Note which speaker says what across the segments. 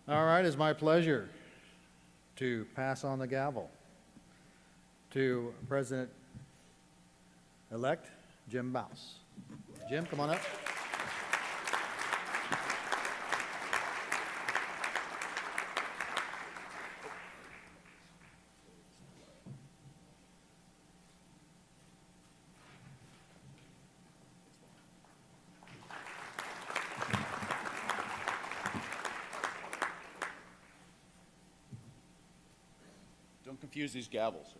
Speaker 1: All right, it's my pleasure to pass on the gavel to President-elect Jim Bouse. Jim, come on up.
Speaker 2: Don't confuse these gavels.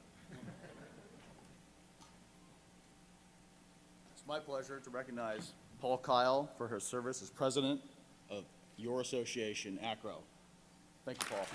Speaker 2: It's my pleasure to recognize Paul Kyle for her service as president of your association, AACRAO. Thank you, Paul.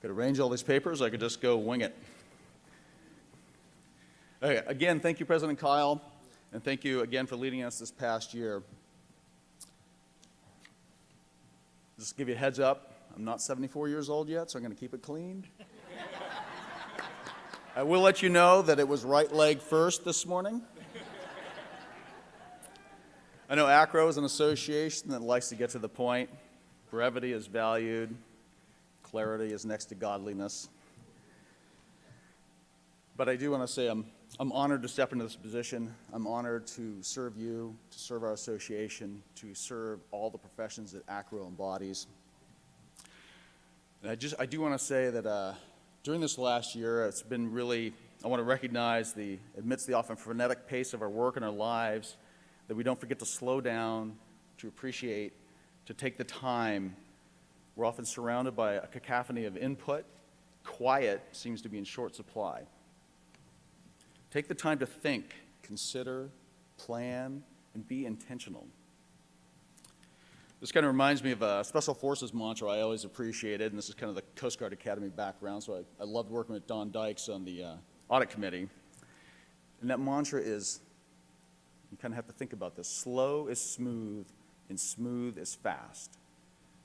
Speaker 2: Could arrange all these papers, I could just go wing it. Okay, again, thank you, President Kyle, and thank you again for leading us this past year. Just to give you a heads up, I'm not 74 years old yet, so I'm going to keep it clean. I will let you know that it was right leg first this morning. I know AACRAO is an association that likes to get to the point. Brevity is valued. Clarity is next to godliness. But I do want to say I'm honored to step into this position. I'm honored to serve you, to serve our association, to serve all the professions that AACRAO embodies. And I do want to say that during this last year, it's been really, I want to recognize amidst the often frenetic pace of our work and our lives, that we don't forget to slow down, to appreciate, to take the time. We're often surrounded by a cacophony of input. Quiet seems to be in short supply. Take the time to think, consider, plan, and be intentional. This kind of reminds me of a Special Forces mantra I always appreciated, and this is kind of the Coast Guard Academy background, so I loved working with Don Dykes on the audit committee. And that mantra is, you kind of have to think about this, slow is smooth, and smooth is fast.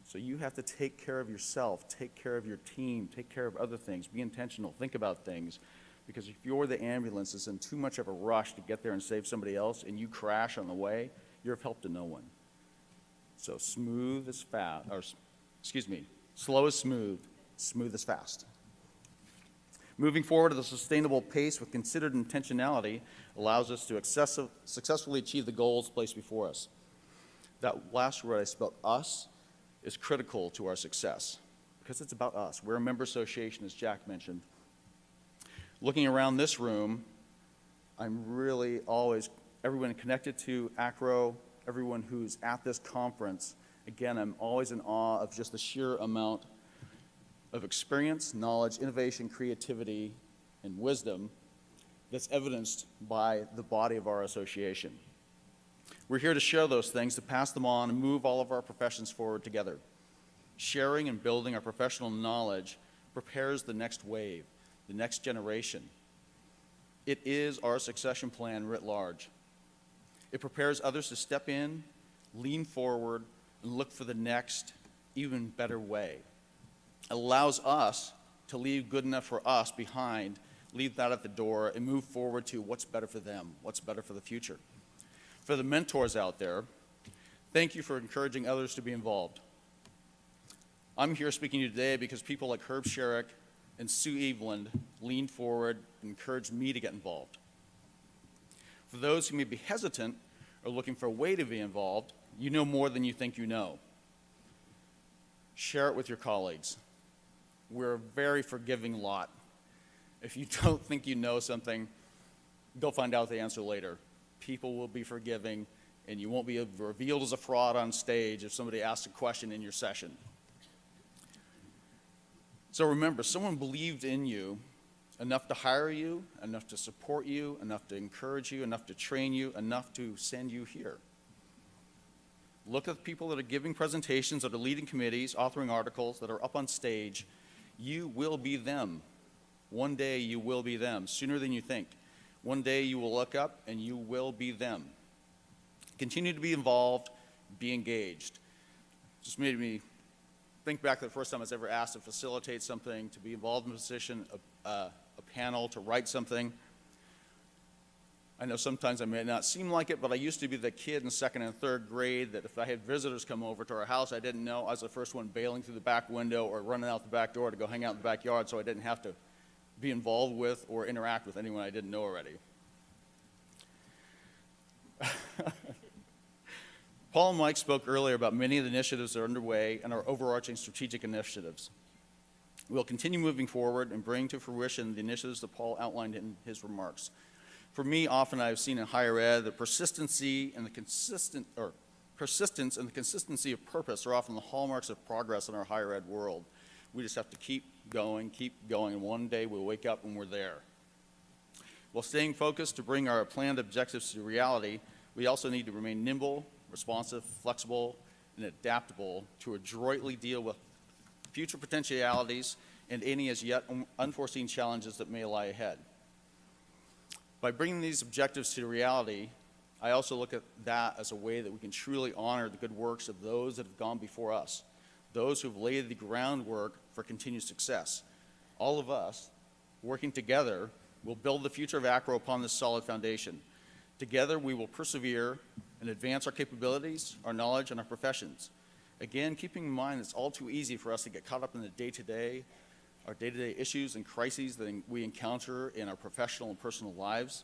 Speaker 2: So you have to take care of yourself, take care of your team, take care of other things, be intentional, think about things. Because if you're the ambulance that's in too much of a rush to get there and save somebody else and you crash on the way, you're of help to no one. So smooth is fast, or excuse me, slow is smooth, smooth is fast. Moving forward at a sustainable pace with considered intentionality allows us to successfully achieve the goals placed before us. That last word I spelled, us, is critical to our success because it's about us. We're a member association, as Jack mentioned. Looking around this room, I'm really always, everyone connected to AACRAO, everyone who's at this conference, again, I'm always in awe of just the sheer amount of experience, knowledge, innovation, creativity, and wisdom that's evidenced by the body of our association. We're here to share those things, to pass them on, and move all of our professions forward together. Sharing and building our professional knowledge prepares the next wave, the next generation. It is our succession plan writ large. It prepares others to step in, lean forward, and look for the next, even better way. It allows us to leave good enough for us behind, leave that at the door, and move forward to what's better for them, what's better for the future. For the mentors out there, thank you for encouraging others to be involved. I'm here speaking to you today because people like Herb Sherrick and Sue Eveland leaned forward and encouraged me to get involved. For those who may be hesitant or looking for a way to be involved, you know more than you think you know. Share it with your colleagues. We're a very forgiving lot. If you don't think you know something, go find out the answer later. People will be forgiving, and you won't be revealed as a fraud on stage if somebody asks a question in your session. So remember, someone believed in you enough to hire you, enough to support you, enough to encourage you, enough to train you, enough to send you here. Look at the people that are giving presentations, that are leading committees, authoring articles, that are up on stage. You will be them. One day you will be them, sooner than you think. One day you will look up and you will be them. Continue to be involved, be engaged. Just made me think back to the first time I was ever asked to facilitate something, to be involved in a position, a panel, to write something. I know sometimes I may not seem like it, but I used to be the kid in second and third grade that if I had visitors come over to our house I didn't know, I was the first one bailing through the back window or running out the back door to go hang out in the backyard so I didn't have to be involved with or interact with anyone I didn't know already. Paul and Mike spoke earlier about many of the initiatives that are underway and our overarching strategic initiatives. We'll continue moving forward and bring to fruition the initiatives that Paul outlined in his remarks. For me, often I've seen in higher ed that persistence and the consistency of purpose are often the hallmarks of progress in our higher ed world. We just have to keep going, and one day we'll wake up and we're there. While staying focused to bring our planned objectives to reality, we also need to remain nimble, responsive, flexible, and adaptable to adroitly deal with future potentialities and any as yet unforeseen challenges that may lie ahead. By bringing these objectives to reality, I also look at that as a way that we can truly honor the good works of those that have gone before us, those who have laid the groundwork for continued success. All of us, working together, will build the future of AACRAO upon this solid foundation. Together, we will persevere and advance our capabilities, our knowledge, and our professions. Again, keeping in mind it's all too easy for us to get caught up in the day-to-day, our day-to-day issues and crises that we encounter in our professional and personal lives.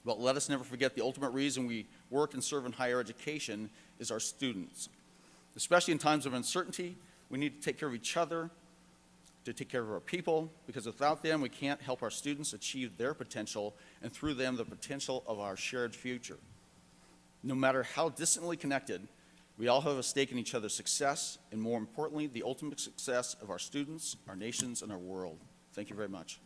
Speaker 2: But let us never forget the ultimate reason we work and serve in higher education is our students. Especially in times of uncertainty, we need to take care of each other, to take care of our people, because without them, we can't help our students achieve their potential, and through them, the potential of our shared future. No matter how distantly connected, we all have a stake in each other's success, and more importantly, the ultimate success of our students, our nations, and our world. Thank you very much.